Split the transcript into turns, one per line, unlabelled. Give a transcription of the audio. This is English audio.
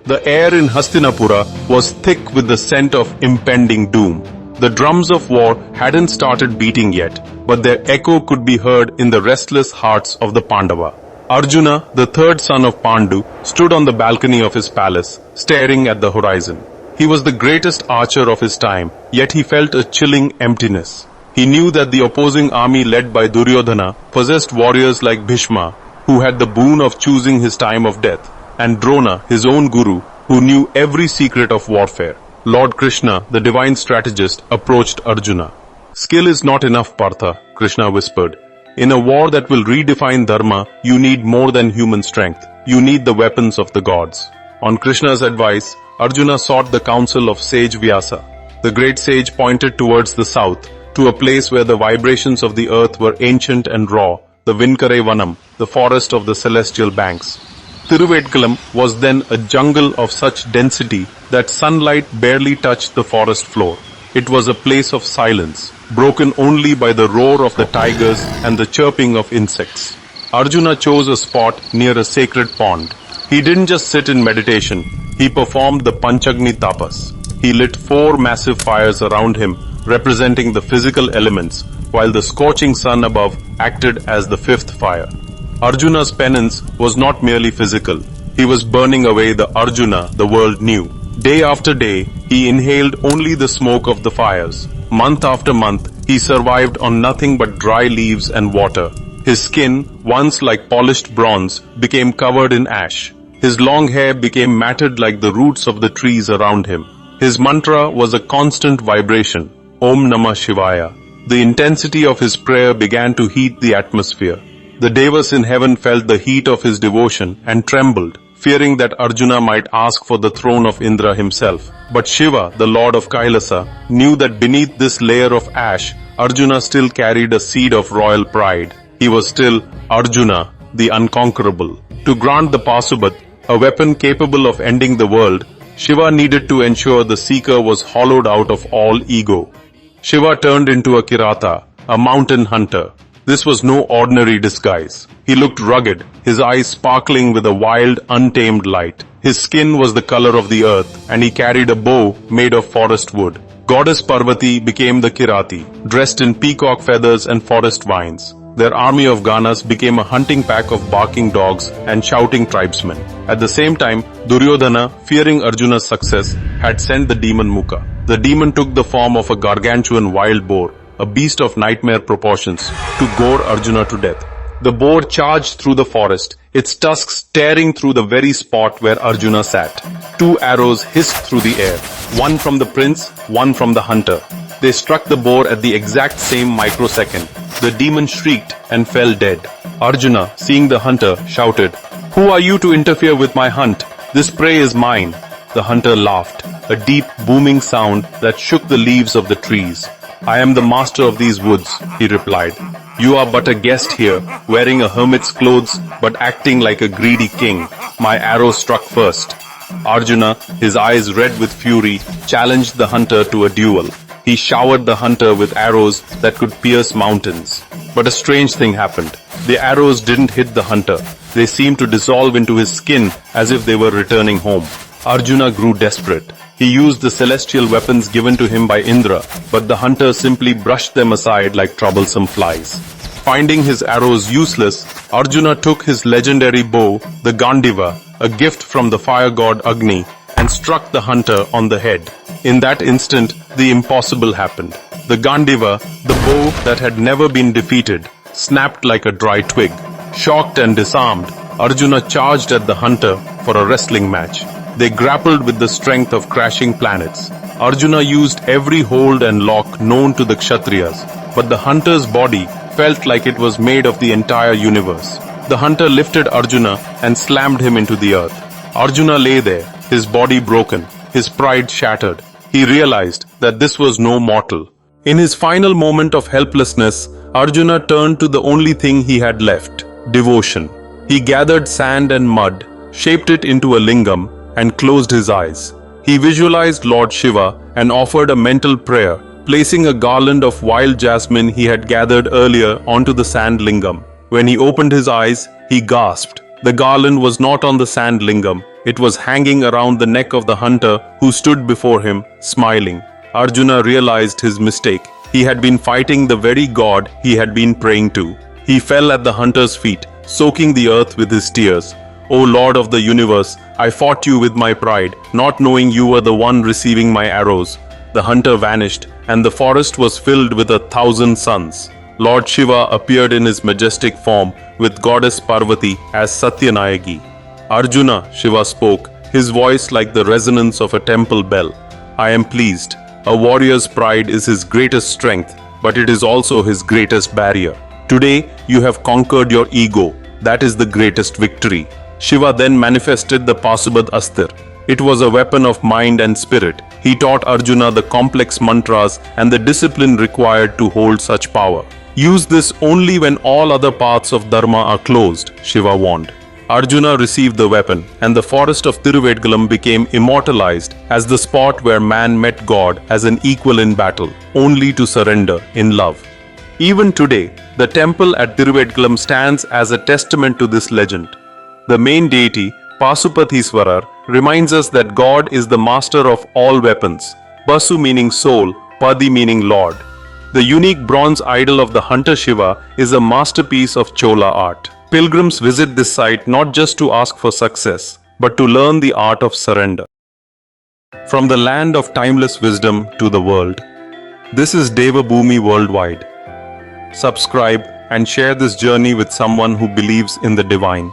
The air in Hastinapura was thick with the scent of impending doom. The drums of war hadn't started beating yet, but their echo could be heard in the restless hearts of the Pandava. Arjuna, the third son of Pandu, stood on the balcony of his palace, staring at the horizon. He was the greatest archer of his time, yet he felt a chilling emptiness. He knew that the opposing army led by Duryodhana possessed warriors like Bhishma, who had the boon of choosing his time of death, and Drona, his own guru, who knew every secret of warfare. Lord Krishna, the divine strategist, approached Arjuna. "Skill is not enough, Partha," Krishna whispered. "In a war that will redefine dharma, you need more than human strength. You need the weapons of the gods." On Krishna's advice, Arjuna sought the counsel of sage Vyasa. The great sage pointed towards the south, to a place where the vibrations of the earth were ancient and raw, the Vinkarai Vanam, the forest of the celestial banks. Thiruvetkaalam was then a jungle of such density that sunlight barely touched the forest floor. It was a place of silence, broken only by the roar of the tigers and the chirping of insects. Arjuna chose a spot near a sacred pond. He didn't just sit in meditation, he performed the Panchagni Tapas. He lit 4 massive fires around him, representing the physical elements, while the scorching sun above acted as the 5th fire. Arjuna's penance was not merely physical. He was burning away the Arjuna the world knew. Day after day, he inhaled only the smoke of the fires. Month after month, he survived on nothing but dry leaves and water. His skin, once like polished bronze, became covered in ash. His long hair became matted like the roots of the trees around him. His mantra was a constant vibration, Om Namah Shivaya. The intensity of his prayer began to heat the atmosphere. The devas in heaven felt the heat of his devotion and trembled, fearing that Arjuna might ask for the throne of Indra himself. But Shiva, the lord of Kailasa, knew that beneath this layer of ash, Arjuna still carried a seed of royal pride. He was still Arjuna, the unconquerable. To grant the Pasupat, a weapon capable of ending the world, Shiva needed to ensure the seeker was hollowed out of all ego. Shiva turned into a Kirata, a mountain hunter. This was no ordinary disguise. He looked rugged, his eyes sparkling with a wild, untamed light. His skin was the color of the earth, and he carried a bow made of forest wood. Goddess Parvati became the Kirati, dressed in peacock feathers and forest vines. Their army of Ganas became a hunting pack of barking dogs and shouting tribesmen. At the same time, Duryodhana, fearing Arjuna's success, had sent the demon Muka. The demon took the form of a gargantuan wild boar, a beast of nightmare proportions, to gore Arjuna to death. The boar charged through the forest, its tusks tearing through the very spot where Arjuna sat. 2 arrows hissed through the air, one from the prince, one from the hunter. They struck the boar at the exact same microsecond. The demon shrieked and fell dead. Arjuna, seeing the hunter, shouted, "Who are you to interfere with my hunt? This prey is mine." The hunter laughed, a deep booming sound that shook the leaves of the trees. "I am the master of these woods," he replied. "You are but a guest here, wearing a hermit's clothes but acting like a greedy king. My arrow struck first." Arjuna, his eyes red with fury, challenged the hunter to a duel. He showered the hunter with arrows that could pierce mountains. But a strange thing happened. The arrows didn't hit the hunter. They seemed to dissolve into his skin as if they were returning home. Arjuna grew desperate. He used the celestial weapons given to him by Indra, but the hunter simply brushed them aside like troublesome flies. Finding his arrows useless, Arjuna took his legendary bow, the Gandiva, a gift from the fire god Agni, and struck the hunter on the head. In that instant, the impossible happened. The Gandiva, the bow that had never been defeated, snapped like a dry twig. Shocked and disarmed, Arjuna charged at the hunter for a wrestling match. They grappled with the strength of crashing planets. Arjuna used every hold and lock known to the Kshatriyas, but the hunter's body felt like it was made of the entire universe. The hunter lifted Arjuna and slammed him into the earth. Arjuna lay there, his body broken, his pride shattered. He realized that this was no mortal. In his final moment of helplessness, Arjuna turned to the only thing he had left, devotion. He gathered sand and mud, shaped it into a lingam, and closed his eyes. He visualized Lord Shiva and offered a mental prayer, placing a garland of wild jasmine he had gathered earlier onto the sand lingam. When he opened his eyes, he gasped. The garland was not on the sand lingam, It was hanging around the neck of the hunter who stood before him, smiling. Arjuna realized his mistake. He had been fighting the very god he had been praying to. He fell at the hunter's feet, soaking the earth with his tears. O Lord of the universe, I fought you with my pride, not knowing you were the one receiving my arrows. The hunter vanished, and the forest was filled with 1,000 suns. Lord Shiva appeared in his majestic form with goddess Parvati as Satyanayagi. Arjuna, Shiva spoke, his voice like the resonance of a temple bell. I am pleased. A warrior's pride is his greatest strength, but it is also his greatest barrier. Today, you have conquered your ego. That is the greatest victory. Shiva then manifested the Pasupad Astra. It was a weapon of mind and spirit. He taught Arjuna the complex mantras and the discipline required to hold such power. Use this only when all other paths of dharma are closed, Shiva warned. Arjuna received the weapon, and the forest of Thiruvetkaalam became immortalized as the spot where man met God as an equal in battle, only to surrender in love. Even today, the temple at Thiruvetkaalam stands as a testament to this legend. The main deity, Paasupatheeswarar, reminds us that God is the master of all weapons, Basu meaning soul, Padi meaning Lord. The unique bronze idol of the Hunter-Shiva is a masterpiece of Chola art. Pilgrims visit this site not just to ask for success, but to learn the art of surrender. From the land of timeless wisdom to the world, this is Devaboomi worldwide. Subscribe and share this journey with someone who believes in the divine.